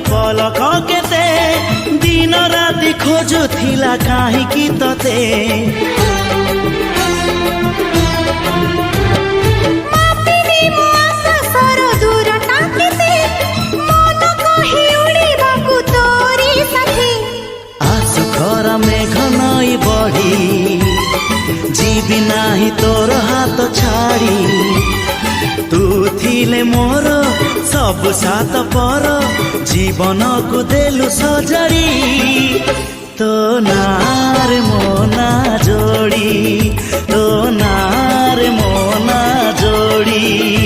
पलक केते दिन राति खोजुथिला काहींकि तते मेघ नई बढ़ी जीवी नाही तोर हाथ छाड़ी तू थिले मोर सब सात पर जीवन को देलु सजड़ी तो नार मोना जोड़ी तो नार मोना जोड़ी।